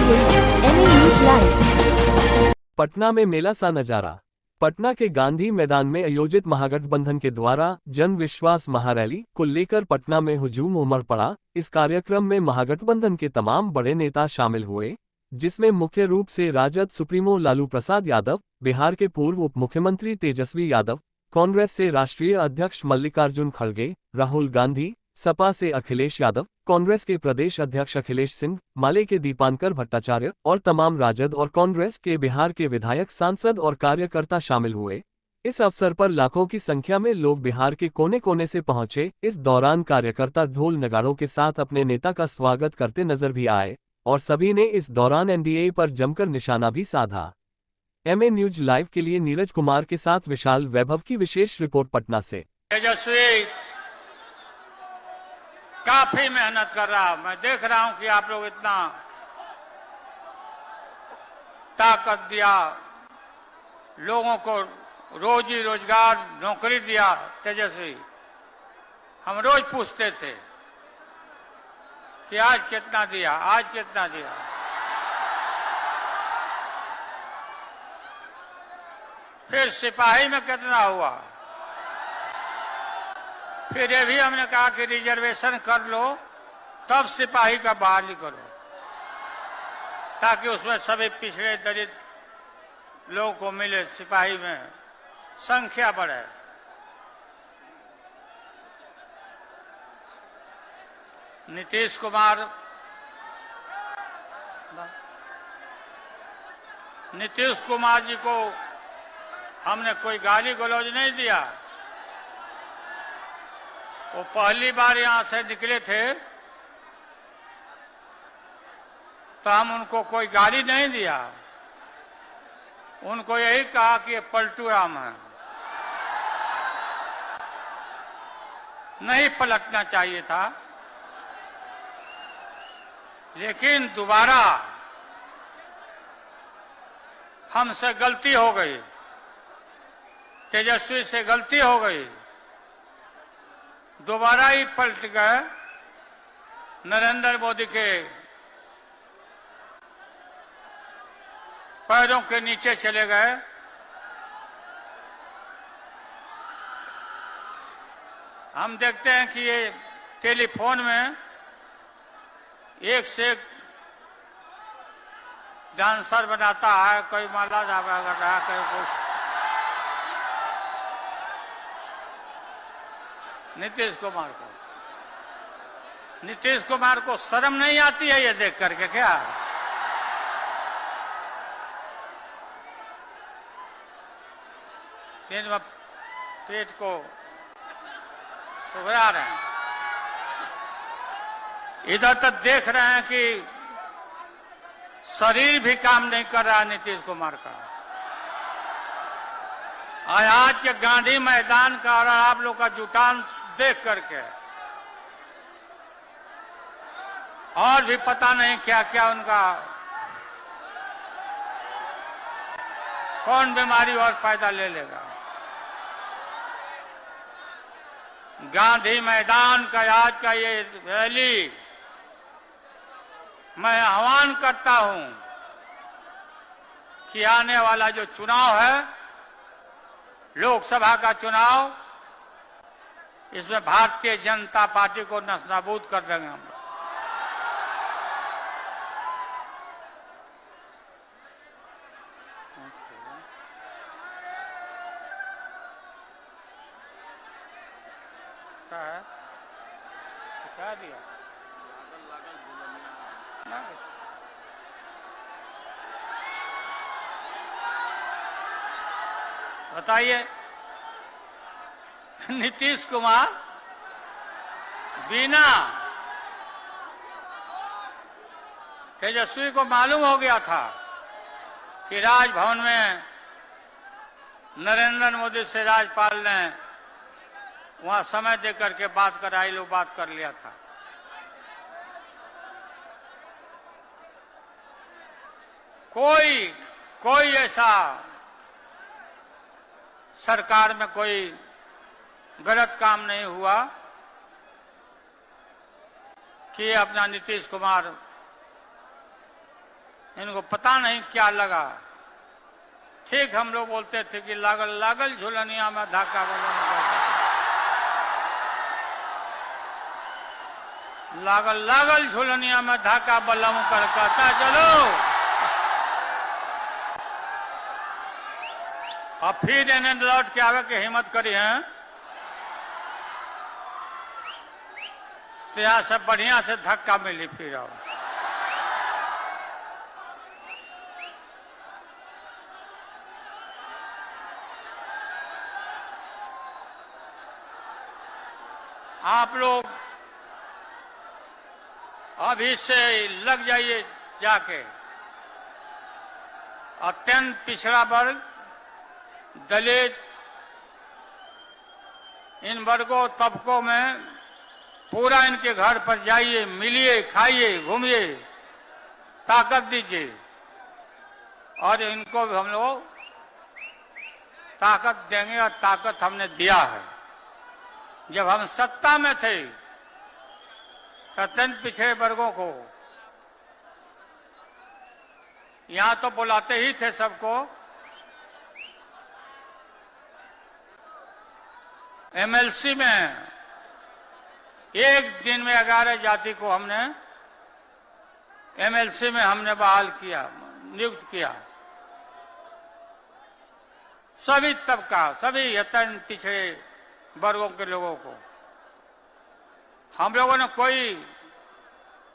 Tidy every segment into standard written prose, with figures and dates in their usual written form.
रहे हैं MA news live. Patna में मेला सा नजारा। पटना के गांधी मैदान में आयोजित महागठबंधन के द्वारा जन विश्वास महारैली को लेकर पटना में हुजूम उमड़ पड़ा। इस कार्यक्रम में महागठबंधन के तमाम बड़े नेता शामिल हुए, जिसमें मुख्य रूप से राजद सुप्रीमो लालू प्रसाद यादव, बिहार के पूर्व उप मुख्यमंत्री तेजस्वी यादव, कांग्रेस से राष्ट्रीय अध्यक्ष मल्लिकार्जुन खड़गे, राहुल गांधी, सपा से अखिलेश यादव, कांग्रेस के प्रदेश अध्यक्ष अखिलेश सिंह, माले के दीपांकर भट्टाचार्य और तमाम राजद और कांग्रेस के बिहार के विधायक, सांसद और कार्यकर्ता शामिल हुए। इस अवसर पर लाखों की संख्या में लोग बिहार के कोने कोने से पहुंचे। इस दौरान कार्यकर्ता ढोल नगाड़ों के साथ अपने नेता का स्वागत करते नजर भी आए और सभी ने इस दौरान एनडीए पर जमकर निशाना भी साधा। एमए न्यूज लाइव के लिए नीरज कुमार के साथ विशाल वैभव की विशेष रिपोर्ट पटना से। तेजस्वी काफी मेहनत कर रहा, मैं देख रहा हूं कि आप लोग इतना ताकत दिया, लोगों को रोजी रोजगार नौकरी दिया। तेजस्वी, हम रोज पूछते थे कि आज कितना दिया, आज कितना दिया। फिर सिपाही में कितना हुआ, फिर ये भी हमने कहा कि रिजर्वेशन कर लो, तब सिपाही का बहाली करो, ताकि उसमें सभी पिछड़े दलित लोगों को मिले, सिपाही में संख्या बढ़े। नीतीश कुमार जी को हमने कोई गाली गलौज नहीं दिया। वो पहली बार यहां से निकले थे तो हम उनको कोई गाली नहीं दिया, उनको यही कहा कि ये पलटू राम है, नहीं पलटना चाहिए था। लेकिन दोबारा हमसे गलती हो गई, तेजस्वी से गलती हो गई, दोबारा ही पलट गए, नरेंद्र मोदी के पैरों के नीचे चले गए। हम देखते हैं कि ये टेलीफोन में एक से एक डांसर बनाता है, कोई माला जावा कर रहा है, कोई कुछ। नीतीश कुमार को शर्म नहीं आती है ये देख करके? क्या दिन में पेट को उभरा रहे हैं, इधर तक देख रहे हैं कि शरीर भी काम नहीं कर रहा नीतीश कुमार का। आज के गांधी मैदान का और आप लोग का जुटान देख करके और भी पता नहीं क्या क्या उनका कौन बीमारी और फायदा ले लेगा। गांधी मैदान का आज का ये रैली मैं आह्वान करता हूं कि आने वाला जो चुनाव है, लोकसभा का चुनाव, इसमें भारतीय जनता पार्टी को नस्ताबूद कर देंगे हम। क्या दिया बताइए? नीतीश कुमार बिना तेजस्वी को मालूम हो गया था कि राजभवन में नरेंद्र मोदी से राज्यपाल ने वहां समय देकर के बात कराई, लो बात कर लिया था। कोई ऐसा सरकार में कोई गलत काम नहीं हुआ कि अपना नीतीश कुमार इनको पता नहीं क्या लगा। ठीक हम लोग बोलते थे कि लागल लागल झुलनिया में धाका बलम करता, लागल लागल झुलनिया में धाका बलम कर कहता चलो। अब फिर इन्हें लौट के आवे के हिम्मत करी है तो यहाँ से बढ़िया से धक्का मिली फिर। अब आप लोग अभी से लग जाइए जाके। अत्यंत पिछड़ा वर्ग, दलित, इन वर्गों तबकों में पूरा इनके घर पर जाइए, मिलिए, खाइए, घूमिए, ताकत दीजिए और इनको भी हम लोग ताकत देंगे और ताकत हमने दिया है। जब हम सत्ता में थे अत्यंत पिछड़े वर्गों को यहां तो बुलाते ही थे सबको। एमएलसी में एक दिन में 11 जाति को हमने एमएलसी में हमने बहाल किया, नियुक्त किया। सभी तबका, सभी अत्यंत पिछड़े वर्गों के लोगों को हम लोगों ने कोई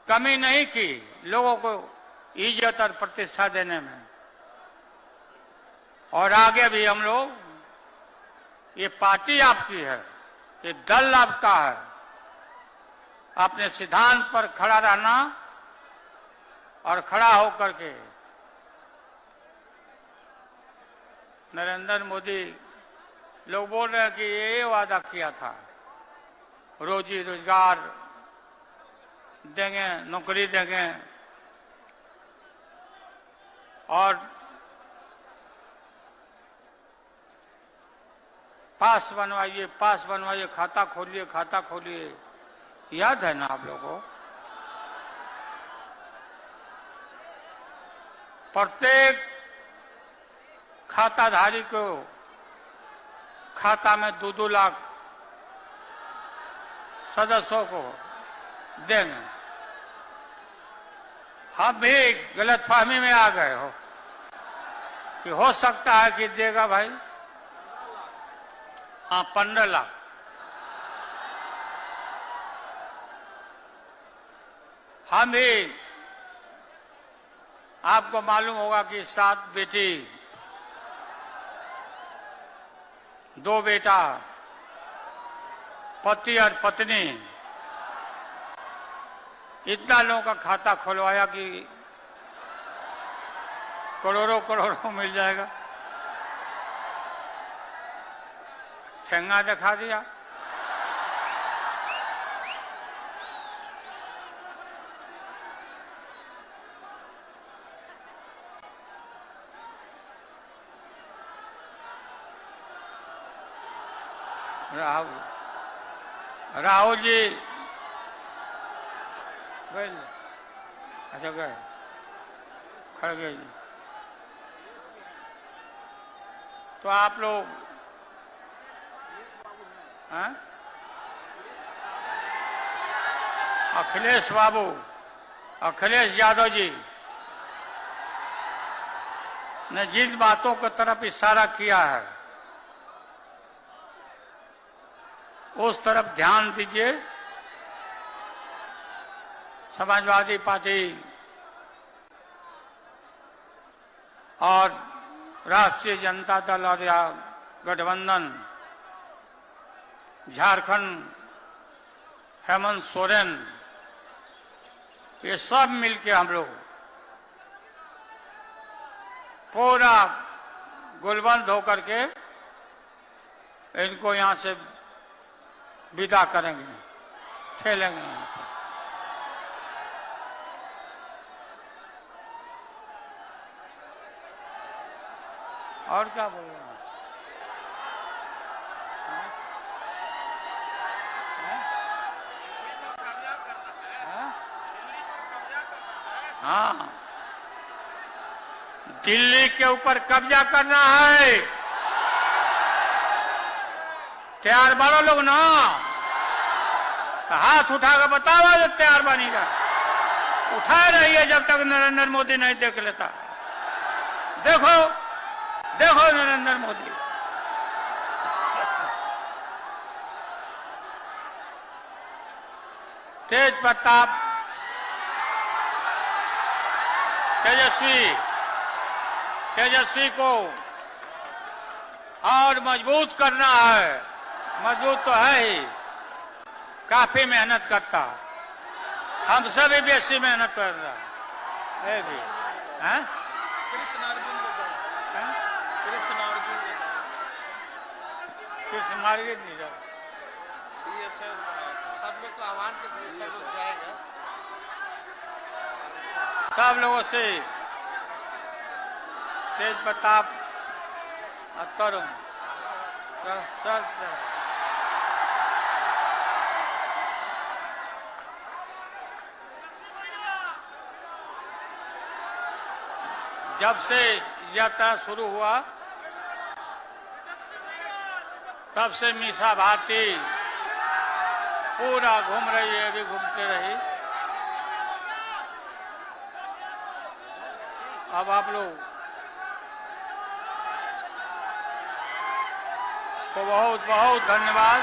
कमी नहीं की लोगों को इज्जत और प्रतिष्ठा देने में। और आगे भी हम लोग, ये पार्टी आपकी है, ये दल आपका है, अपने सिद्धांत पर खड़ा रहना और खड़ा होकर के नरेंद्र मोदी लोग बोल रहे हैं कि ये वादा किया था रोजी रोजगार देंगे, नौकरी देंगे और पास बनवाइए, पास बनवाइए, खाता खोलिए, खाता खोलिए। याद है ना आप लोगों को? प्रत्येक खाताधारी को खाता में 2-2 लाख सदस्यों को देंगे। हम भी गलतफहमी में आ गए हो कि हो सकता है कि देगा भाई। हाँ, 15 लाख। हम भी, आपको मालूम होगा कि 7 बेटी 2 बेटा, पति और पत्नी, इतना लोगों का खाता खुलवाया कि करोड़ों करोड़ों मिल जाएगा। ठेंगा दिखा दिया। राहुल जी गए? अच्छा गए, खड़गे जी। तो आप लोग हैं? अखिलेश बाबू, अखिलेश यादव जी ने जिन बातों की तरफ इशारा किया है उस तरफ ध्यान दीजिए। समाजवादी पार्टी और राष्ट्रीय जनता दल और गठबंधन, झारखंड, हेमंत सोरेन, ये सब मिलके हम लोग पूरा गुलबंद होकर के इनको यहां से विदा करेंगे, ठेलेंगे यहां से। और क्या बोल रहे हैं? हाँ, दिल्ली के ऊपर कब्जा करना है। तैयार बारो लोग ना, तो हाथ उठाकर बताओ जब तैयार बनेगा। उठा रही है जब तक नरेंद्र मोदी नहीं देख लेता। देखो देखो नरेंद्र मोदी, तेज प्रताप तेजस्वी को और मजबूत करना है। मजबूत तो है ही, काफी मेहनत करता, हमसे भी बेसी मेहनत करता है भी। हैं? कृष्ण मार्ग नहीं जा, सब लोग को आह्वान के दिए, सब लोग जाएगा, सब लोगों से तेज प्रताप और तरुण जब से यात्रा शुरू हुआ तब से मीसा भारती पूरा घूम रही है, अभी घूमते रही। अब आप लोग को बहुत बहुत धन्यवाद,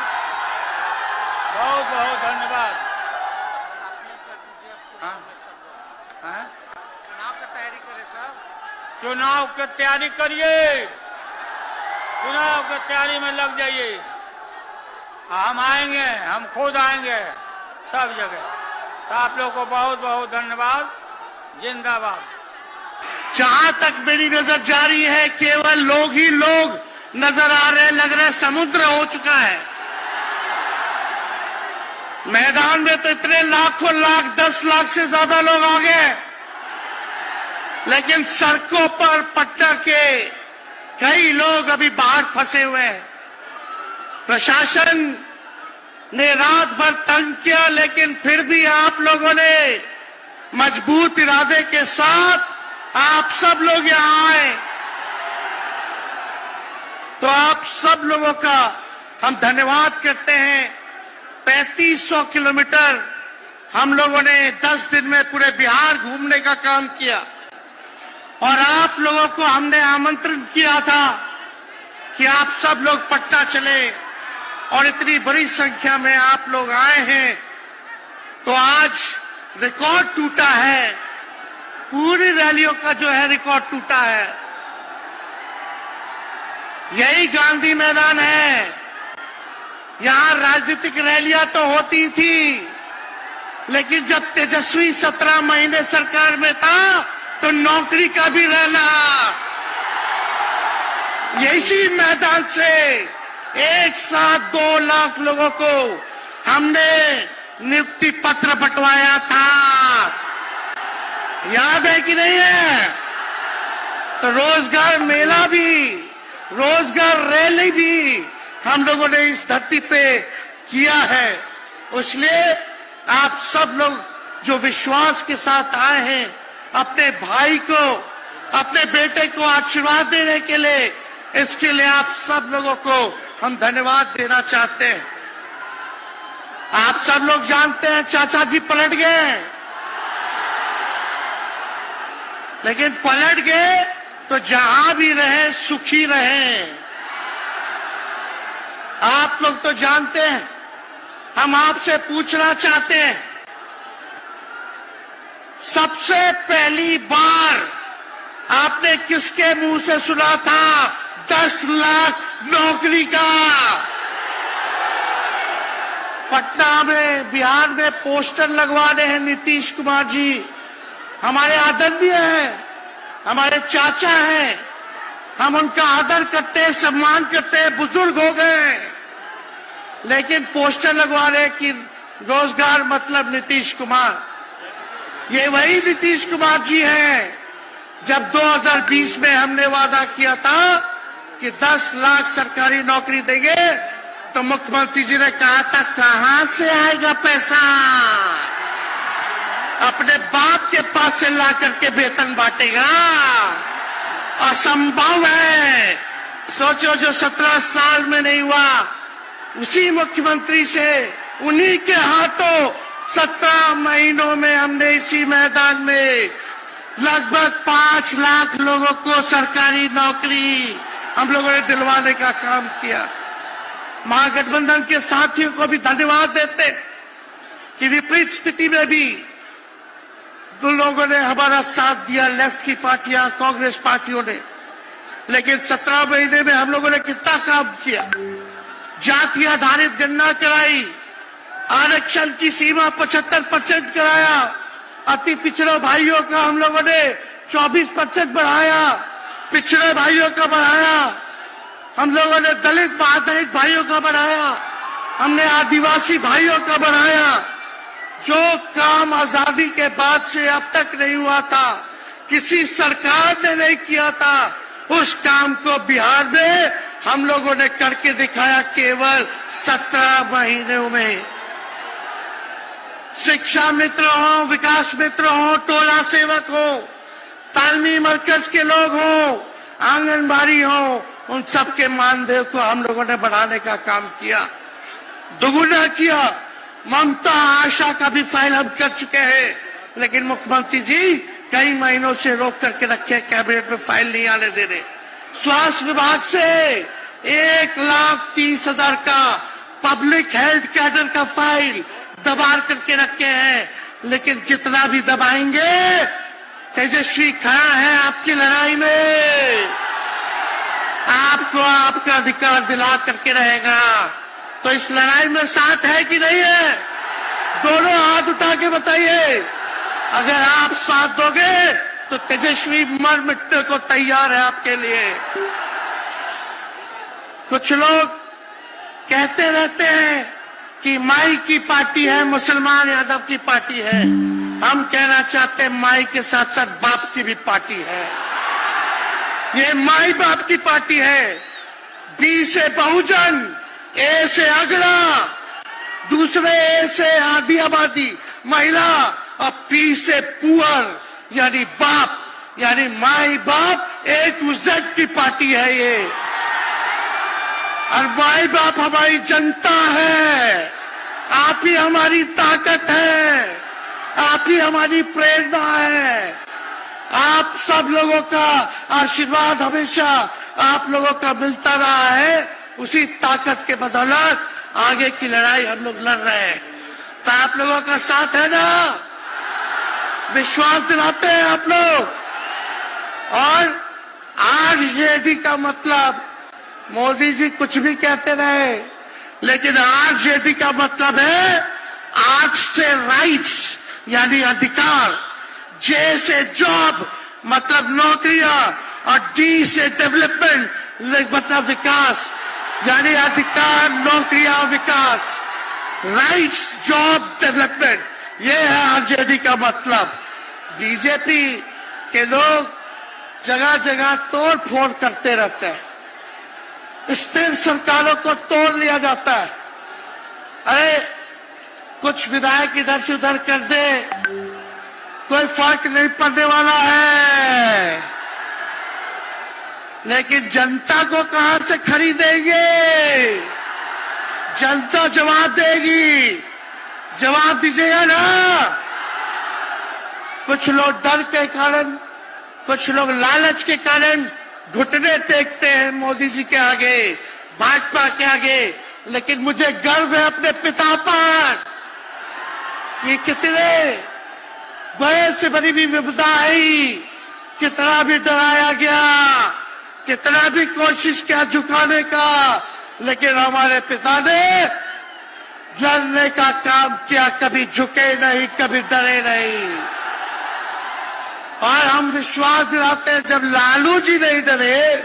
बहुत बहुत धन्यवाद। चुनाव की तैयारी करें साहब, चुनाव की तैयारी करिए, चुनाव की तैयारी में लग जाइए। हम आएंगे, हम खुद आएंगे सब जगह। तो आप लोग को बहुत बहुत धन्यवाद, जिंदाबाद। जहां तक मेरी नजर जा रही है केवल लोग ही लोग नजर आ रहे, लग रहा है समुद्र हो चुका है। मैदान में तो इतने लाखों लाख 10 लाख से ज्यादा लोग आ गए, लेकिन सड़कों पर पटना के कई लोग अभी बाहर फंसे हुए हैं। प्रशासन ने रात भर तंग किया, लेकिन फिर भी आप लोगों ने मजबूत इरादे के साथ आप सब लोग यहां आए, तो आप सब लोगों का हम धन्यवाद करते हैं। 3500 किलोमीटर हम लोगों ने 10 दिन में पूरे बिहार घूमने का काम किया, और आप लोगों को हमने आमंत्रण किया था कि आप सब लोग पटना चले, और इतनी बड़ी संख्या में आप लोग आए हैं। तो आज रिकॉर्ड टूटा है, पूरी रैलियों का जो है रिकॉर्ड टूटा है। यही गांधी मैदान है, यहां राजनीतिक रैलियां तो होती थी, लेकिन जब तेजस्वी 17 महीने सरकार में था तो नौकरी का भी रैला यही मैदान से एक साथ 2 लाख लोगों को हमने नियुक्ति पत्र बंटवाया था। याद है कि नहीं है? तो रोजगार मेला भी, रोजगार रैली भी हम लोगों ने इस धरती पे किया है। इसलिए आप सब लोग जो विश्वास के साथ आए हैं, अपने भाई को, अपने बेटे को आशीर्वाद देने के लिए, इसके लिए आप सब लोगों को हम धन्यवाद देना चाहते हैं। आप सब लोग जानते हैं चाचा जी पलट गए, लेकिन पलट गए तो जहां भी रहे सुखी रहे। आप लोग तो जानते हैं, हम आपसे पूछना चाहते हैं, सबसे पहली बार आपने किसके मुंह से सुना था 10 लाख नौकरी का? पटना में, बिहार में पोस्टर लगवाने हैं नीतीश कुमार जी, हमारे आदरणीय हैं, हमारे चाचा हैं, हम उनका आदर करते हैं, सम्मान करते हैं, बुजुर्ग हो गए, लेकिन पोस्टर लगवा रहे कि रोजगार मतलब नीतीश कुमार। ये वही नीतीश कुमार जी हैं जब 2020 में हमने वादा किया था कि 10 लाख सरकारी नौकरी देंगे, तो मुख्यमंत्री जी ने कहा था कहां से आएगा पैसा? अपने बाप के पास से ला करके वेतन बांटेगा। असंभव है। सोचो, जो 17 साल में नहीं हुआ, उसी मुख्यमंत्री से, उन्हीं के हाथों 17 महीनों में हमने इसी मैदान में लगभग 5 लाख लोगों को सरकारी नौकरी हम लोगों ने दिलवाने का काम किया। महागठबंधन के साथियों को भी धन्यवाद देते कि विपरीत स्थिति में भी उन लोगों ने हमारा साथ दिया, लेफ्ट की पार्टियां, कांग्रेस पार्टियों ने। लेकिन 17 महीने में हम लोगों ने कितना काम किया। जाति आधारित गणना कराई, आरक्षण की सीमा 75% कराया, अति पिछड़े भाइयों का हम लोगों ने 24% बढ़ाया, पिछड़े भाइयों का बढ़ाया, हम लोगों ने दलित महादलित भाइयों का बढ़ाया, हमने आदिवासी भाइयों का बढ़ाया। जो काम आजादी के बाद से अब तक नहीं हुआ था, किसी सरकार ने नहीं किया था, उस काम को बिहार में हम लोगों ने करके दिखाया केवल 17 महीनों में। शिक्षा मित्र हो, विकास मित्र हो, टोला सेवक हो, तालमी मरकज के लोग हो, आंगनबाड़ी हो, उन सबके मानदेय को हम लोगों ने बढ़ाने का काम किया, दोगुना किया। ममता आशा का भी फाइल हम कर चुके हैं, लेकिन मुख्यमंत्री जी कई महीनों से रोक करके रखे, कैबिनेट में फाइल नहीं आने दे रहे। स्वास्थ्य विभाग से 1,30,000 का पब्लिक हेल्थ कैडर का फाइल दबा करके रखे हैं, लेकिन कितना भी दबाएंगे, तेजस्वी खड़ा है आपकी लड़ाई में, आपको आपका अधिकार दिला करके रहेगा। तो इस लड़ाई में साथ है कि नहीं है? दोनों हाथ उठा के बताइए। अगर आप साथ दोगे तो तेजस्वी मर मिटने को तैयार है आपके लिए। कुछ लोग कहते रहते हैं कि माई की पार्टी है, मुसलमान यादव की पार्टी है। हम कहना चाहते हैं माई के साथ साथ बाप की भी पार्टी है। ये माई बाप की पार्टी है। बी से बहुजन, ए से अगड़ा, दूसरे ए से आधी आबादी महिला, और पी से पुअर यानी बाप, यानी माई बाप, A to Z की पार्टी है ये। और माई बाप हमारी जनता है, आप ही हमारी ताकत है, आप ही हमारी प्रेरणा है। आप सब लोगों का आशीर्वाद हमेशा आप लोगों का मिलता रहा है, उसी ताकत के बदौलत आगे की लड़ाई हम लोग लड़ रहे हैं। तो आप लोगों का साथ है ना? विश्वास दिलाते हैं आप लोग। और आरजेडी का मतलब, मोदी जी कुछ भी कहते रहे, लेकिन आरजेडी का मतलब है आर से राइट्स यानी अधिकार, जे से जॉब मतलब नौकरियां, और डी से डेवलपमेंट मतलब विकास, यानी अधिकार, नौकरियां, विकास, राइट्स, जॉब, डेवलपमेंट, ये है आरजेडी का मतलब। बीजेपी के लोग जगह जगह तोड़ फोड़ करते रहते हैं, स्थिर सरकारों को तोड़ लिया जाता है। अरे कुछ विधायक इधर से उधर कर दे, कोई फर्क नहीं पड़ने वाला है, लेकिन जनता को कहां से खरीदेंगे? जनता जवाब देगी, जवाब दीजिएगा ना। कुछ लोग डर के कारण, कुछ लोग लालच के कारण घुटने टेकते हैं मोदी जी के आगे, भाजपा के आगे, लेकिन मुझे गर्व है अपने पिता पर कि कितने बड़े से बड़ी भी विपदा आई, कितना भी डराया गया, कितना भी कोशिश किया झुकाने का, लेकिन हमारे पिता ने लड़ने का काम किया, कभी झुके नहीं, कभी डरे नहीं। और हम विश्वास दिलाते हैं जब लालू जी नहीं डरे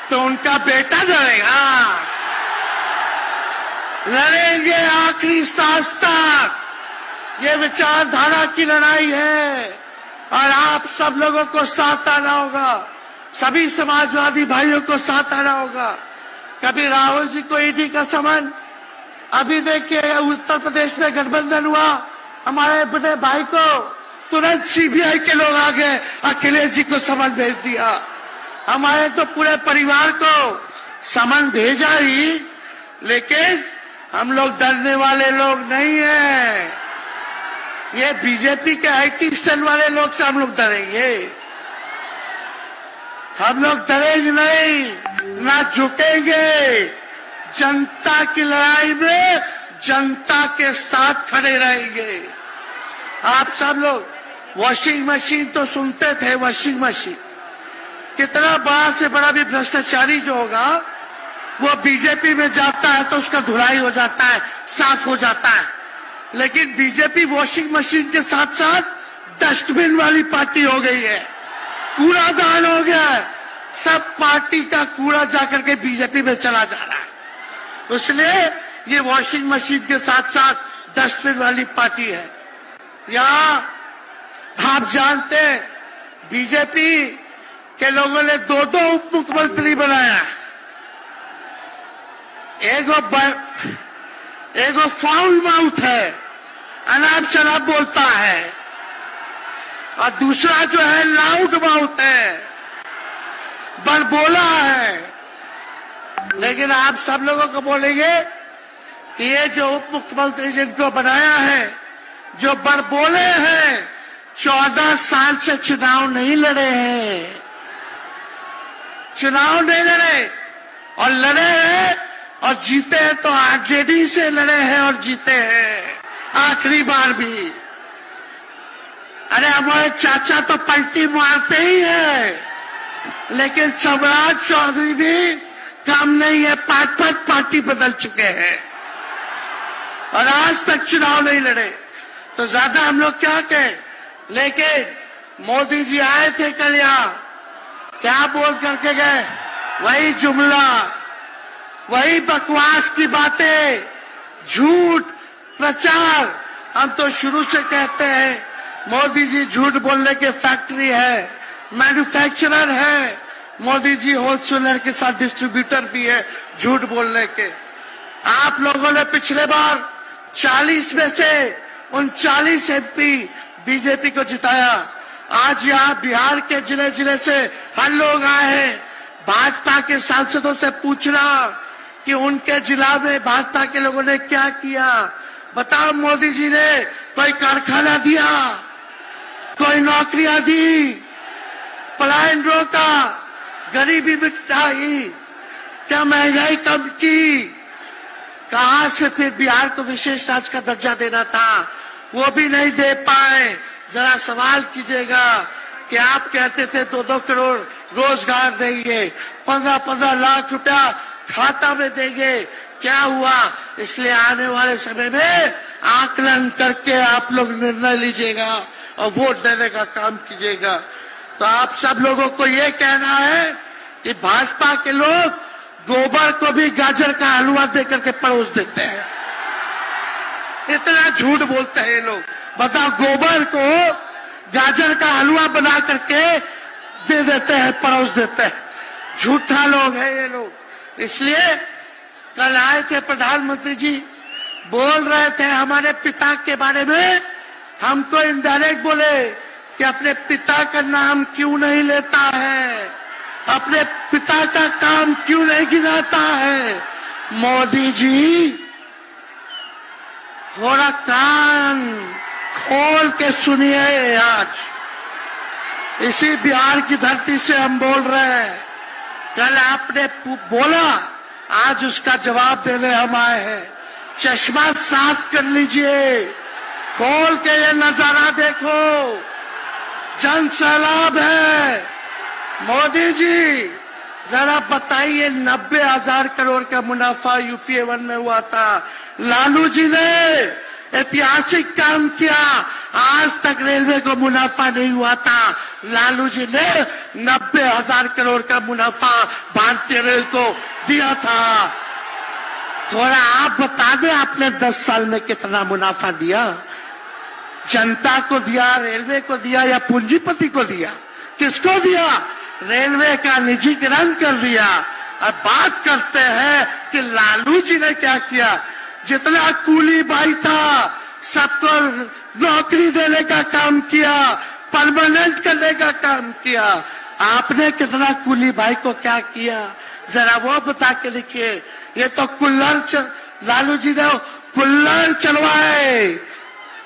तो उनका बेटा डरेगा। लड़ेंगे आखिरी सांस तक, ये विचारधारा की लड़ाई है, और आप सब लोगों को साथ आना होगा, सभी समाजवादी भाइयों को साथ आना होगा। कभी राहुल जी को ईडी का समन, अभी देखिए उत्तर प्रदेश में गठबंधन हुआ, हमारे बड़े भाई को तुरंत सीबीआई के लोग आ गए, अखिलेश जी को समन भेज दिया। हमारे तो पूरे परिवार को समन भेजा ही, लेकिन हम लोग डरने वाले लोग नहीं हैं। ये बीजेपी के IT सेल वाले लोग से हम लोग डरेंगे? हम लोग डरेंगे नहीं, ना झुकेंगे। जनता की लड़ाई में जनता के साथ खड़े रहेंगे। आप सब लोग वॉशिंग मशीन तो सुनते थे, वॉशिंग मशीन कितना बड़ा से बड़ा भी भ्रष्टाचारी जो होगा वो बीजेपी में जाता है तो उसका धुलाई हो जाता है, साफ हो जाता है। लेकिन बीजेपी वॉशिंग मशीन के साथ साथ डस्टबिन वाली पार्टी हो गई है, कूड़ादान हो गया है। सब पार्टी का कूड़ा जाकर के बीजेपी में चला जा रहा है। इसलिए ये वॉशिंग मशीन के साथ साथ डस्टबिन वाली पार्टी है। यहाँ आप जानते हैं बीजेपी के लोगों ने 2 उप मुख्यमंत्री बनाया। एगो फाउल माउथ है, अनाप शराब बोलता है, और दूसरा जो है लाउड माउथ है, बड़बोला है। लेकिन आप सब लोगों को बोलेंगे कि ये जो उप मुख्यमंत्री जिनको बनाया है, जो बड़बोले हैं, 14 साल से चुनाव नहीं लड़े हैं, चुनाव नहीं लड़े, और लड़े हैं और जीते हैं तो आरजेडी से लड़े हैं और जीते हैं आखिरी बार भी। अरे हमारे चाचा तो पलटी मारते ही है, लेकिन सम्राट चौधरी भी काम नहीं है, 5 पार्टी बदल चुके हैं और आज तक चुनाव नहीं लड़े। तो ज्यादा हम लोग क्या कहें। लेकिन मोदी जी आए थे कल यहाँ, क्या बोल करके गए? वही जुमला, वही बकवास की बातें, झूठ प्रचार। हम तो शुरू से कहते हैं मोदी जी झूठ बोलने के फैक्ट्री है, मैन्युफैक्चरर है। मोदी जी होलसेलर के साथ डिस्ट्रीब्यूटर भी है झूठ बोलने के। आप लोगों ने पिछले बार 40 में से 39 MP बीजेपी को जिताया। आज यहाँ बिहार के जिले जिले से हर लोग आए हैं भाजपा के सांसदों से पूछना कि उनके जिला में भाजपा के लोगों ने क्या किया। बताओ, मोदी जी ने कोई कारखाना दिया, कोई नौकरियां दी, पलायन रोका, गरीबी मिटाई, क्या महंगाई कम की? कहां से फिर बिहार को विशेष राज्य का दर्जा देना था, वो भी नहीं दे पाए। जरा सवाल कीजिएगा कि आप कहते थे 2-2 करोड़ रोजगार देंगे, 15-15 लाख रुपया खाता में देंगे, क्या हुआ? इसलिए आने वाले समय में आकलन करके आप लोग निर्णय लीजिएगा और वोट देने का काम कीजिएगा। तो आप सब लोगों को ये कहना है कि भाजपा के लोग गोबर को भी गाजर का हलवा देकर के परोस देते हैं। इतना झूठ बोलते हैं ये लोग। बताओ, गोबर को गाजर का हलवा बना करके दे देते हैं, परोस देते हैं। झूठा लोग हैं ये लोग। इसलिए कल आए थे प्रधानमंत्री जी, बोल रहे थे हमारे पिता के बारे में। हमको इनडायरेक्ट बोले कि अपने पिता का नाम क्यों नहीं लेता है, अपने पिता का काम क्यों नहीं गिनाता है। मोदी जी, थोड़ा कान खोल के सुनिए। आज इसी बिहार की धरती से हम बोल रहे हैं। कल आपने बोला, आज उसका जवाब देने हम आए हैं। चश्मा साफ कर लीजिए, खोल के ये नजारा देखो, जन सैलाब है। मोदी जी, जरा बताइए, 90,000 करोड़ का मुनाफा UPA 1 में हुआ था। लालू जी ने ऐतिहासिक काम किया, आज तक रेलवे को मुनाफा नहीं हुआ था। लालू जी ने 90,000 करोड़ का मुनाफा भारतीय रेल को दिया था। थोड़ा आप बता दें, आपने 10 साल में कितना मुनाफा दिया? जनता को दिया, रेलवे को दिया, या पूंजीपति को दिया? किसको दिया? रेलवे का निजीकरण कर दिया। अब बात करते हैं कि लालू जी ने क्या किया। जितना कूली बाई था सबको नौकरी देने का काम किया, परमानेंट करने का काम किया। आपने कितना कुली भाई को क्या किया, जरा वो बता के लिखिए। ये तो लालू जी ने कुल्लड़ चलवाए,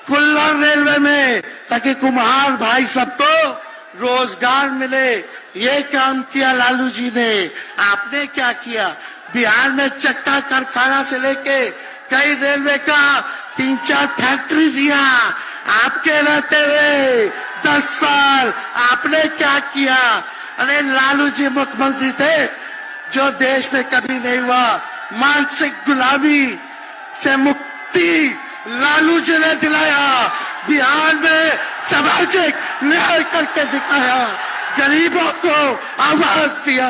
कुल्लड़ रेलवे में, ताकि कुम्हार भाई सबको रोजगार मिले। ये काम किया लालू जी ने। आपने क्या किया? बिहार में चक्का कारखाना से लेके कई रेलवे का 3-4 फैक्ट्री दिया आपके रहते हुए 10 साल। आपने क्या किया? अरे लालू जी मुख्यमंत्री थे जो देश में कभी नहीं हुआ। मानसिक गुलामी से मुक्ति लालू जी ने दिलाया। बिहार में सामाजिक न्याय करके दिखाया, गरीबों को आवाज दिया।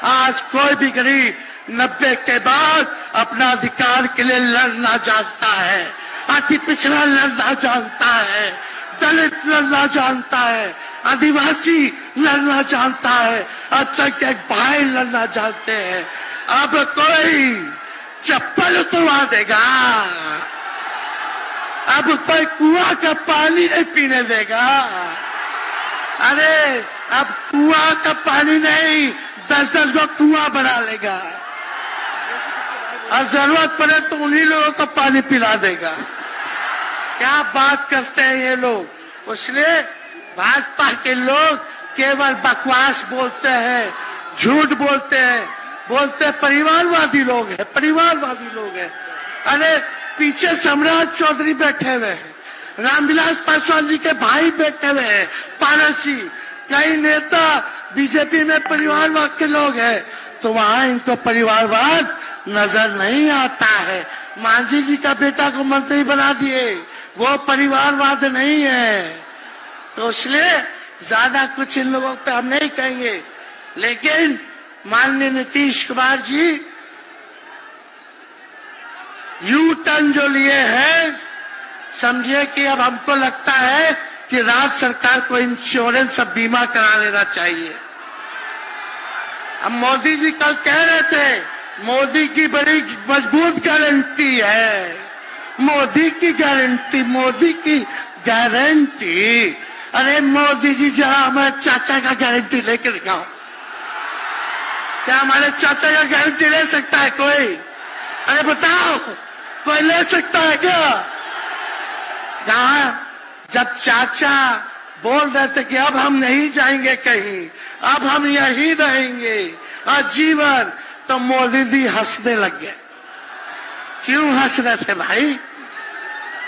आज कोई भी गरीब 90 के बाद अपना अधिकार के लिए लड़ना जानता है, अति पिछड़ा लड़ना जानता है, दलित लड़ना जानता है, आदिवासी लड़ना जानता है, अल्पसंख्यक भाई लड़ना जानते हैं। अब कोई चप्पल उतरवा देगा, अब कोई कुआं का पानी नहीं पीने देगा। अरे अब कुआं का पानी नहीं, 10-10 को कुआं बना लेगा और जरूरत पड़े तो उन्हीं लोगों को पानी पिला देगा। क्या बात करते हैं ये लोग। इसलिए भाजपा के लोग केवल बकवास बोलते हैं, झूठ बोलते हैं, बोलते परिवारवादी लोग हैं, परिवारवादी लोग हैं। अरे पीछे सम्राट चौधरी बैठे हुए हैं, रामविलास पासवान जी के भाई बैठे हुए हैं, पारस जी, कई नेता बीजेपी में परिवारवाद के लोग हैं, तो वहां इनको परिवारवाद नजर नहीं आता है। मांझी जी का बेटा को मंत्री बना दिए, वो परिवारवाद नहीं है। तो इसलिए ज्यादा कुछ इन लोगों पे हम नहीं कहेंगे। लेकिन माननीय नीतीश कुमार जी यू टर्न जो लिए हैं, समझिए कि अब हमको लगता है कि राज्य सरकार को इंश्योरेंस और बीमा करा लेना चाहिए। अब मोदी जी कल कह रहे थे मोदी की बड़ी मजबूत गारंटी है, मोदी की गारंटी, मोदी की गारंटी। अरे मोदी जी जरा हमारे चाचा का गारंटी लेके दिखाओ। क्या हमारे चाचा का गारंटी ले सकता है कोई? अरे बताओ, कोई ले सकता है क्या? कहा जब चाचा बोल रहे थे कि अब हम नहीं जाएंगे कहीं, अब हम यहीं रहेंगे आजीवन, तो मोदी जी हंसने लग गए। क्यों हंस रहे थे भाई?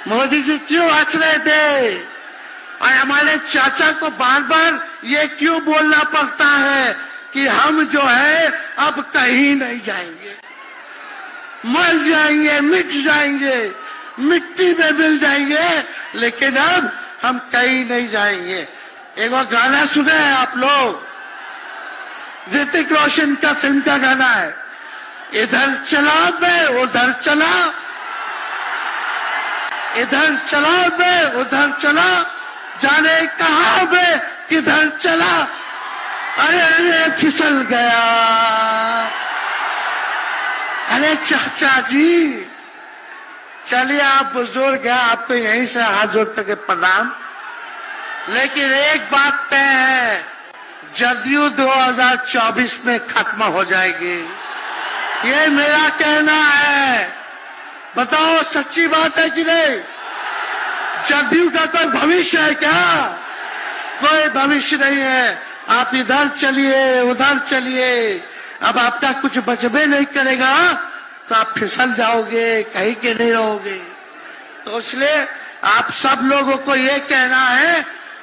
मोदी जी क्यों हंस रहे थे? और हमारे चाचा को बार बार ये क्यों बोलना पड़ता है कि हम जो है अब कहीं नहीं जाएंगे, मर जाएंगे, मिट जाएंगे, मिट्टी में मिल जाएंगे, लेकिन अब हम कहीं नहीं जाएंगे। एक बार गाना सुने हैं आप लोग, ऋतिक रोशन का फिल्म का गाना है, इधर चला मैं उधर चला, इधर चला मैं उधर चला, जाने कहां मैं किधर चला, अरे अरे फिसल गया। अरे चाचा जी, चलिए आप बुजुर्ग हैं, आपको यहीं से हाथ जोड़ के प्रणाम। लेकिन एक बात तय है, जदयू 2024 में खत्म हो जाएगी, ये मेरा कहना है। बताओ सच्ची बात है कि नहीं? जदयू का कोई भविष्य है क्या? कोई भविष्य नहीं है। आप इधर चलिए उधर चलिए, अब आपका कुछ बचबे नहीं करेगा तो आप फिसल जाओगे, कहीं के नहीं रहोगे। तो इसलिए आप सब लोगों को ये कहना है,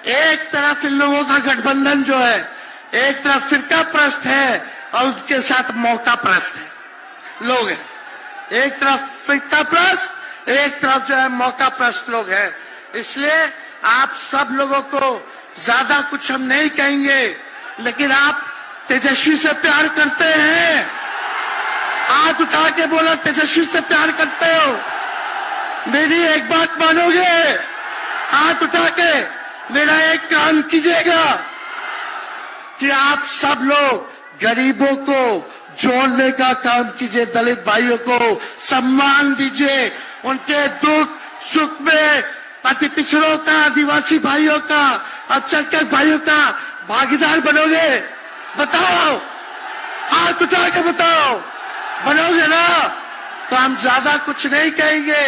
एक तरफ इन लोगों का गठबंधन जो है, एक तरफ फिरका प्रस्त है और उनके साथ मौका प्रस्त है लोग हैं। एक तरफ फिरका प्रस्त, एक तरफ जो है मौका प्रस्त लोग हैं। इसलिए आप सब लोगों को ज्यादा कुछ हम नहीं कहेंगे, लेकिन आप तेजस्वी से प्यार करते हैं, हाथ उठा के बोलो तेजस्वी से प्यार करते हो। मेरी एक बात मानोगे? हाथ उठा के मेरा एक काम कीजिएगा कि आप सब लोग गरीबों को जोड़ने का काम कीजिए, दलित भाइयों को सम्मान दीजिए, उनके दुख सुख में अति पिछड़ों का, आदिवासी भाइयों का, अल्पसंख्यक भाइयों का भागीदार बनोगे? बताओ, हाथ उठा के बताओ, बनोगे ना? तो हम ज्यादा कुछ नहीं कहेंगे,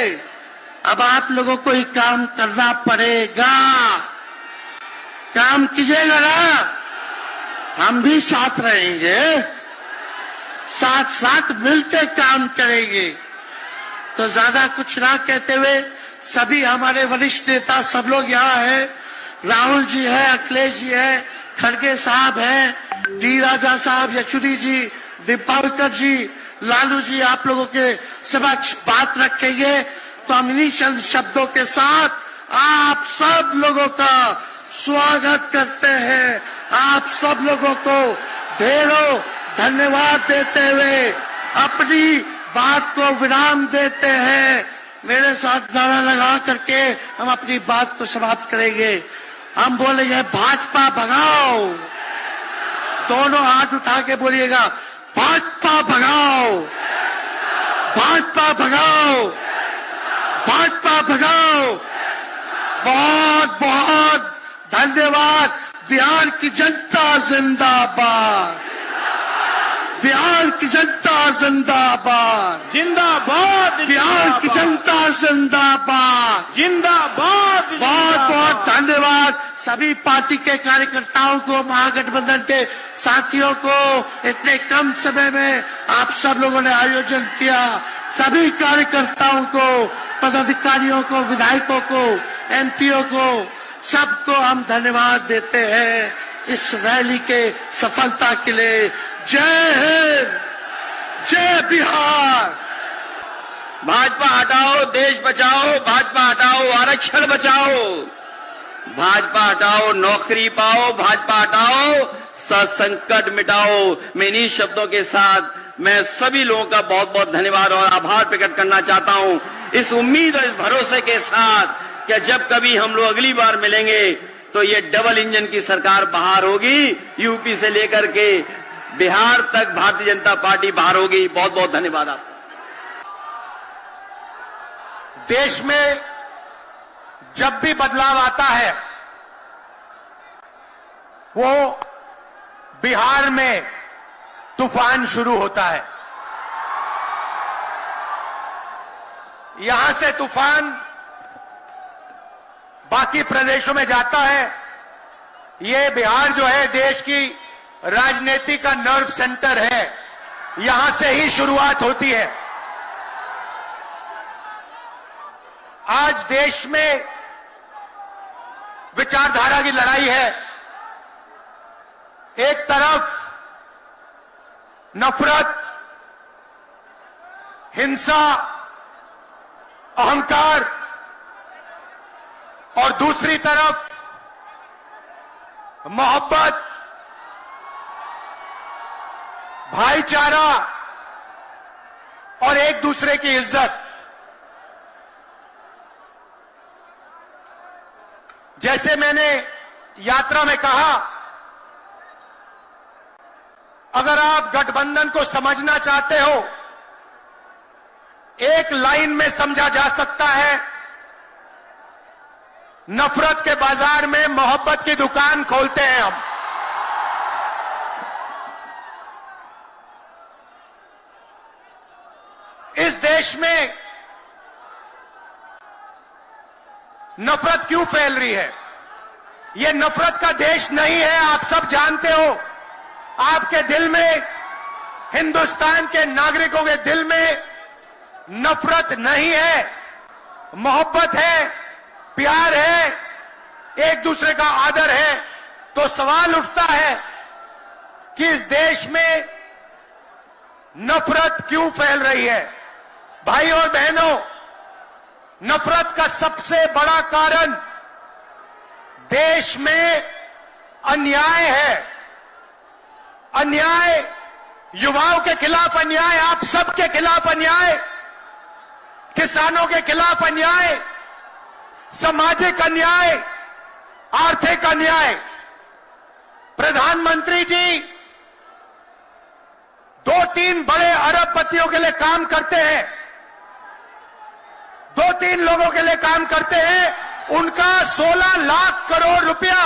अब आप लोगों को ही काम करना पड़ेगा। काम कीजिएगा ना, हम भी साथ रहेंगे, साथ साथ मिलकर काम करेंगे। तो ज्यादा कुछ ना कहते हुए सभी हमारे वरिष्ठ नेता सब लोग यहाँ हैं। राहुल जी है, अखिलेश जी है, खड़गे साहब हैं, डी राजा साहब, येचुरी जी, दीपावकर जी, लालू जी आप लोगों के समक्ष बात रखेंगे। तो हम इन्हीं चंद शब्दों के साथ आप सब लोगों का स्वागत करते हैं, आप सब लोगों को ढेरों धन्यवाद देते हुए अपनी बात को विराम देते हैं। मेरे साथ नारा लगा करके हम अपनी बात को समाप्त करेंगे। हम बोलेंगे भाजपा भगाओ, दोनों हाथ उठा के बोलिएगा, भाजपा भगाओ, भाजपा भगाओ, भाजपा भगाओ। बहुत बहुत धन्यवाद। बिहार की जनता जिंदाबाद, बिहार की जनता जिंदाबाद, जिंदाबाद, बिहार की जनता जिंदाबाद, जिंदाबाद। बहुत बहुत धन्यवाद सभी पार्टी के कार्यकर्ताओं को, महागठबंधन के साथियों को। इतने कम समय में आप सब लोगों ने आयोजन किया। सभी कार्यकर्ताओं को, पदाधिकारियों को, विधायकों को, एमपीओ को, सबको हम धन्यवाद देते हैं इस रैली के सफलता के लिए। जय हिंद, जय बिहार। भाजपा हटाओ, देश बचाओ, भाजपा हटाओ, आरक्षण बचाओ, भाजपा हटाओ, नौकरी पाओ, भाजपा हटाओ, संकट मिटाओ। मैं इन्हीं शब्दों के साथ मैं सभी लोगों का बहुत बहुत धन्यवाद और आभार प्रकट करना चाहता हूं, इस उम्मीद और इस भरोसे के साथ कि जब कभी हम लोग अगली बार मिलेंगे तो ये डबल इंजन की सरकार बाहर होगी, यूपी से लेकर के बिहार तक भारतीय जनता पार्टी बाहर होगी। बहुत बहुत धन्यवाद आपका। देश में जब भी बदलाव आता है वो बिहार में तूफान शुरू होता है। यहां से तूफान बाकी प्रदेशों में जाता है। ये बिहार जो है देश की राजनीति का नर्व सेंटर है, यहां से ही शुरुआत होती है। आज देश में विचारधारा की लड़ाई है। एक तरफ नफरत, हिंसा, अहंकार और दूसरी तरफ मोहब्बत, भाईचारा और एक दूसरे की इज्जत। जैसे मैंने यात्रा में कहा, अगर आप गठबंधन को समझना चाहते हो, एक लाइन में समझा जा सकता है, नफरत के बाजार में मोहब्बत की दुकान खोलते हैं हम। इस देश में नफरत क्यों फैल रही है? यह नफरत का देश नहीं है, आप सब जानते हो। आपके दिल में, हिंदुस्तान के नागरिकों के दिल में नफरत नहीं है, मोहब्बत है, प्यार है, एक दूसरे का आदर है। तो सवाल उठता है कि इस देश में नफरत क्यों फैल रही है? भाई और बहनों, नफरत का सबसे बड़ा कारण देश में अन्याय है। अन्याय, युवाओं के खिलाफ अन्याय, आप सबके खिलाफ अन्याय, किसानों के खिलाफ अन्याय, सामाजिक अन्याय, आर्थिक अन्याय। प्रधानमंत्री जी 2-3 बड़े अरबपतियों के लिए काम करते हैं, 2-3 लोगों के लिए काम करते हैं उनका 16 लाख करोड़ रुपया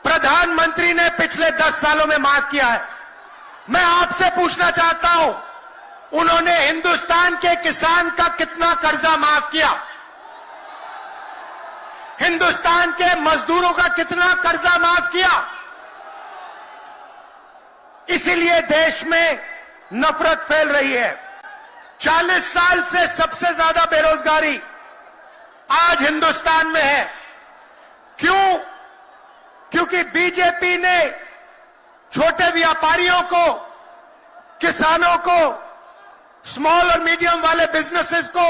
प्रधानमंत्री ने पिछले 10 सालों में माफ किया है। मैं आपसे पूछना चाहता हूं, उन्होंने हिंदुस्तान के किसान का कितना कर्जा माफ किया? हिंदुस्तान के मजदूरों का कितना कर्जा माफ किया? इसीलिए देश में नफरत फैल रही है। 40 साल से सबसे ज्यादा बेरोजगारी आज हिंदुस्तान में है। क्यों? क्योंकि बीजेपी ने छोटे व्यापारियों को, किसानों को, स्मॉल और मीडियम वाले बिजनेसेस को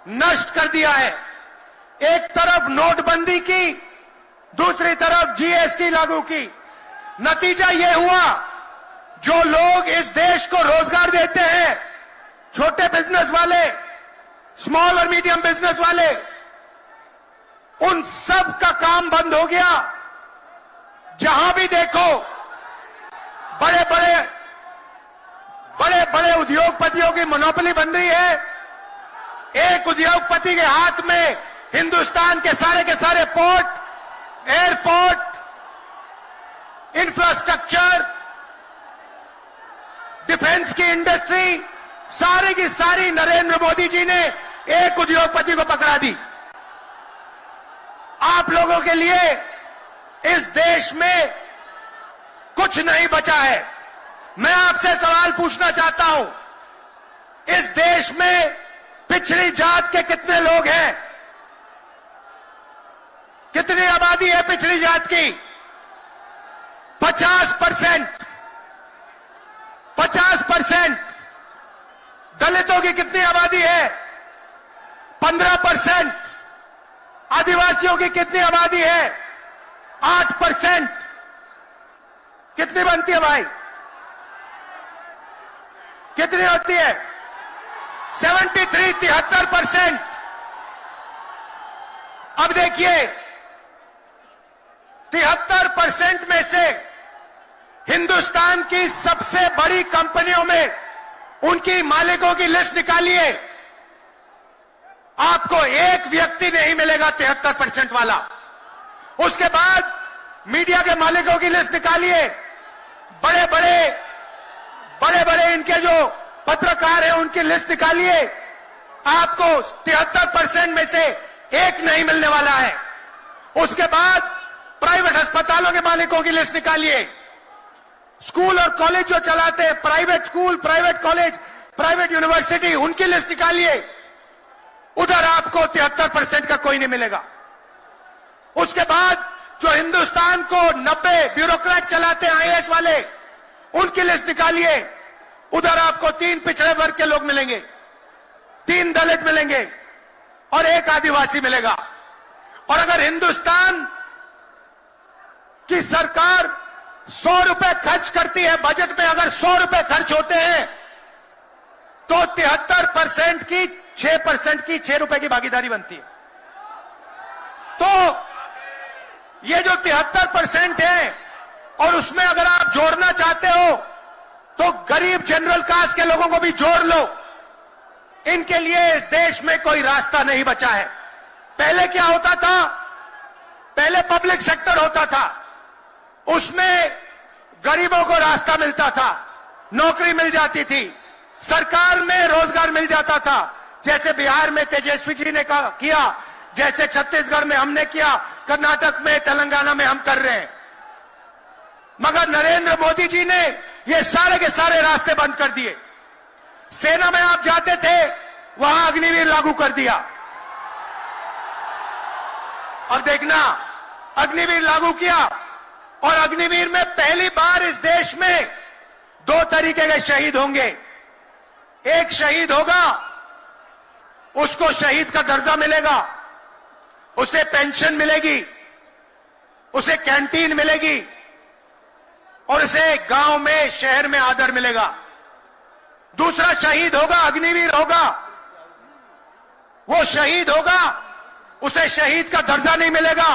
नष्ट कर दिया है। एक तरफ नोटबंदी की, दूसरी तरफ जीएसटी लागू की। नतीजा यह हुआ, जो लोग इस देश को रोजगार देते हैं, छोटे बिजनेस वाले, स्मॉल और मीडियम बिजनेस वाले, उन सब का काम बंद हो गया। जहां भी देखो बड़े बड़े उद्योगपतियों की मोनोपोली बन रही है। एक उद्योगपति के हाथ में हिंदुस्तान के सारे पोर्ट, एयरपोर्ट, इंफ्रास्ट्रक्चर, डिफेंस की इंडस्ट्री, सारी की सारी नरेंद्र मोदी जी ने एक उद्योगपति को पकड़ा दी। आप लोगों के लिए इस देश में कुछ नहीं बचा है। मैं आपसे सवाल पूछना चाहता हूं, इस देश में पिछड़ी जात के कितने लोग हैं? कितनी आबादी है पिछड़ी जात की? 50%। 50%। दलितों की कितनी आबादी है? 15%। आदिवासियों की कितनी आबादी है? 8%। कितनी बनती है भाई? कितनी होती है? 73% अब देखिए, 73% में से हिंदुस्तान की सबसे बड़ी कंपनियों में उनकी मालिकों की लिस्ट निकालिए, आपको एक व्यक्ति नहीं मिलेगा 73% वाला। उसके बाद मीडिया के मालिकों की लिस्ट निकालिए, बड़े बड़े इनके जो पत्रकार हैं उनकी लिस्ट निकालिए, आपको 73% में से एक नहीं मिलने वाला है। उसके बाद प्राइवेट अस्पतालों के मालिकों की लिस्ट निकालिए, स्कूल और कॉलेज जो चलाते हैं, private school, private college, private university, उनकी लिस्ट निकालिए, उधर आपको 73% का कोई नहीं मिलेगा। उसके बाद जो हिंदुस्तान को 90 ब्यूरोक्रेट चलाते हैं, आईएएस वाले, उनकी लिस्ट निकालिए, उधर आपको 3 पिछड़े वर्ग के लोग मिलेंगे, 3 दलित मिलेंगे और 1 आदिवासी मिलेगा। और अगर हिंदुस्तान की सरकार 100 रुपए खर्च करती है, बजट में अगर 100 रुपए खर्च होते हैं, तो 73% की 6% की 6 रुपए की भागीदारी बनती है। तो ये जो 73% है, और उसमें अगर आप जोड़ना चाहते हो तो गरीब जनरल कास्ट के लोगों को भी जोड़ लो। इनके लिए इस देश में कोई रास्ता नहीं बचा है। पहले क्या होता था? पहले पब्लिक सेक्टर होता था, उसमें गरीबों को रास्ता मिलता था, नौकरी मिल जाती थी, सरकार में रोजगार मिल जाता था, जैसे बिहार में तेजस्वी जी ने किया, जैसे छत्तीसगढ़ में हमने किया, कर्नाटक में, तेलंगाना में हम कर रहे हैं। मगर नरेंद्र मोदी जी ने ये सारे के सारे रास्ते बंद कर दिए। सेना में आप जाते थे, वहां अग्निवीर लागू कर दिया। अब देखना, अग्निवीर लागू किया, और अग्निवीर में पहली बार इस देश में 2 तरीके के शहीद होंगे। एक शहीद होगा, उसको शहीद का दर्जा मिलेगा, उसे पेंशन मिलेगी, उसे कैंटीन मिलेगी, और उसे गांव में, शहर में आदर मिलेगा। दूसरा शहीद होगा, अग्निवीर होगा, वो शहीद होगा, उसे शहीद का दर्जा नहीं मिलेगा,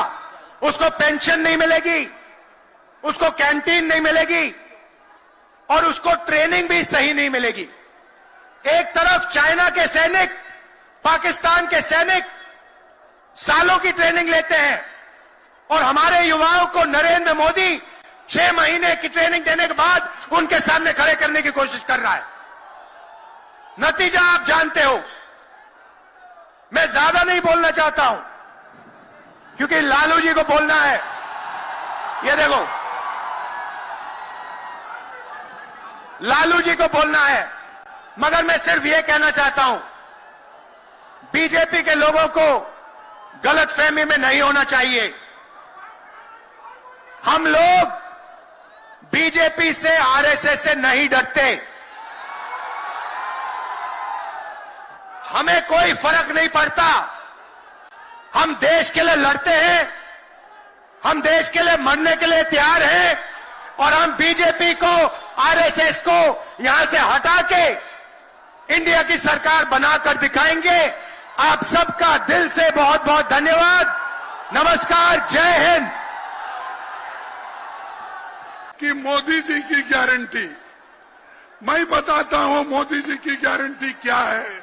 उसको पेंशन नहीं मिलेगी, उसको कैंटीन नहीं मिलेगी, और उसको ट्रेनिंग भी सही नहीं मिलेगी। एक तरफ चाइना के सैनिक, पाकिस्तान के सैनिक सालों की ट्रेनिंग लेते हैं और हमारे युवाओं को नरेंद्र मोदी 6 महीने की ट्रेनिंग देने के बाद उनके सामने खड़े करने की कोशिश कर रहा है। नतीजा आप जानते हो। मैं ज्यादा नहीं बोलना चाहता हूं क्योंकि लालू जी को बोलना है। ये देखो, लालू जी को बोलना है, मगर मैं सिर्फ ये कहना चाहता हूं, बीजेपी के लोगों को गलतफहमी में नहीं होना चाहिए। हम लोग बीजेपी से, आरएसएस से नहीं डरते। हमें कोई फर्क नहीं पड़ता। हम देश के लिए लड़ते हैं, हम देश के लिए मरने के लिए तैयार हैं और हम बीजेपी को, आरएसएस को यहां से हटा के इंडिया की सरकार बनाकर दिखाएंगे। आप सबका दिल से बहुत बहुत धन्यवाद। नमस्कार, जय हिंद। कि मोदी जी की गारंटी, मैं बताता हूं मोदी जी की गारंटी क्या है।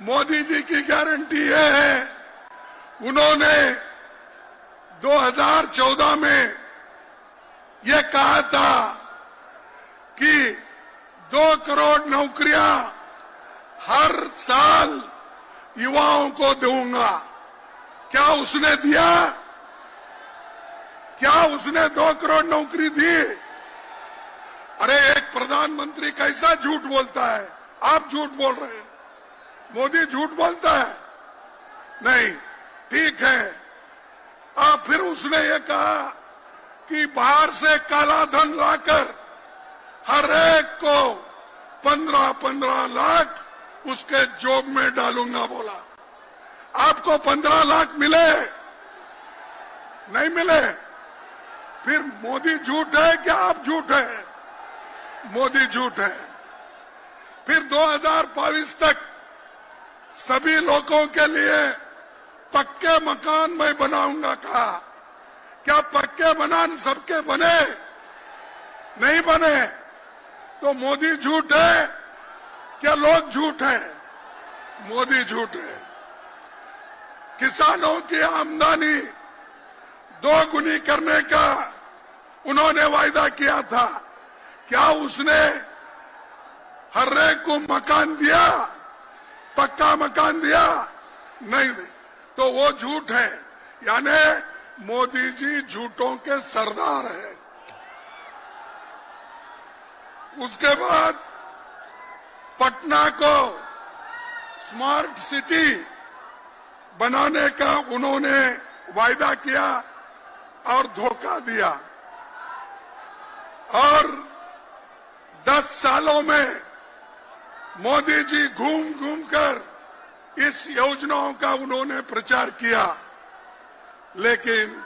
मोदी जी की गारंटी ये है, उन्होंने 2014 में ये कहा था कि 2 करोड़ नौकरियां हर साल युवाओं को दूंगा। क्या उसने दिया? क्या उसने 2 करोड़ नौकरी दी? अरे एक प्रधानमंत्री कैसा झूठ बोलता है? आप झूठ बोल रहे हैं, मोदी झूठ बोलता है? नहीं, ठीक है। फिर उसने ये कहा कि बाहर से काला धन लाकर हर एक को 15-15 लाख उसके जॉब में डालूंगा बोला। आपको 15 लाख मिले? नहीं मिले। फिर मोदी झूठ है क्या आप झूठ है? मोदी झूठ है। फिर 2022 तक सभी लोगों के लिए पक्के मकान मैं बनाऊंगा कहा। क्या पक्के मकान सबके बने? नहीं बने। तो मोदी झूठ है क्या लोग झूठ है? मोदी झूठ है। किसानों की आमदनी 2 गुनी करने का उन्होंने वायदा किया था। क्या उसने हर एक को मकान दिया? पक्का मकान दिया? नहीं दी। तो वो झूठ है। यानी मोदी जी झूठों के सरदार है। उसके बाद पटना को स्मार्ट सिटी बनाने का उन्होंने वायदा किया और धोखा दिया। और 10 सालों में मोदी जी घूम घूम कर इस योजनाओं का उन्होंने प्रचार किया, लेकिन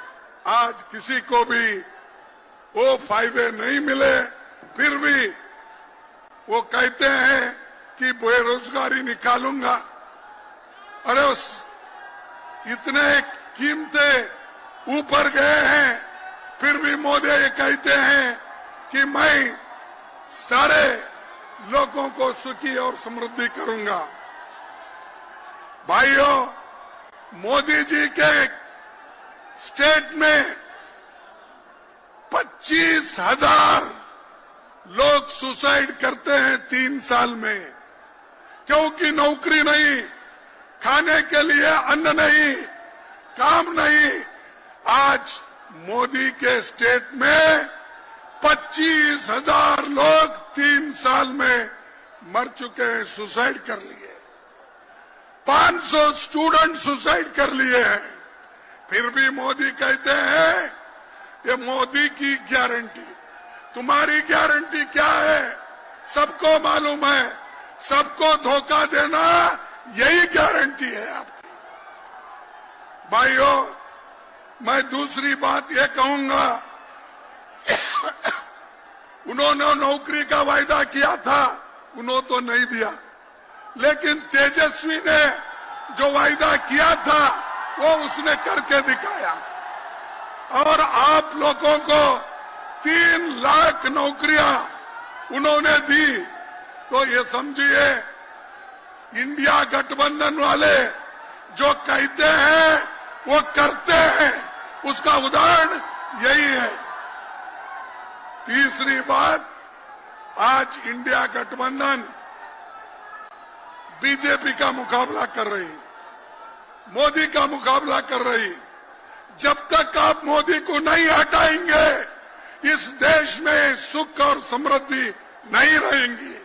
आज किसी को भी वो फायदे नहीं मिले। फिर भी वो कहते हैं कि बेरोजगारी निकालूंगा। अरे उस इतने कीमतें ऊपर गए हैं, फिर भी मोदी ये कहते हैं कि मैं सारे लोगों को सुखी और समृद्धि करूंगा। भाइयों, मोदी जी के स्टेट में 25,000 लोग सुसाइड करते हैं 3 साल में, क्योंकि नौकरी नहीं, खाने के लिए अन्न नहीं, काम नहीं। आज मोदी के स्टेट में 25,000 लोग 3 साल में मर चुके हैं, सुसाइड कर लिए। 500 स्टूडेंट सुसाइड कर लिए हैं। फिर भी मोदी कहते हैं ये मोदी की गारंटी। तुम्हारी गारंटी क्या है? सबको मालूम है, सबको धोखा देना यही गारंटी है आपकी। भाइयों, मैं दूसरी बात ये कहूंगा, उन्होंने नौकरी का वायदा किया था, उन्होंने तो नहीं दिया, लेकिन तेजस्वी ने जो वायदा किया था वो उसने करके दिखाया। और आप लोगों को 3 लाख नौकरियां उन्होंने दी। तो ये समझिए, इंडिया गठबंधन वाले जो कहते हैं वो करते हैं, उसका उदाहरण यही है। तीसरी बात, आज इंडिया गठबंधन बीजेपी का मुकाबला कर रही, मोदी का मुकाबला कर रही। जब तक आप मोदी को नहीं हटाएंगे, इस देश में सुख और समृद्धि नहीं रहेंगी।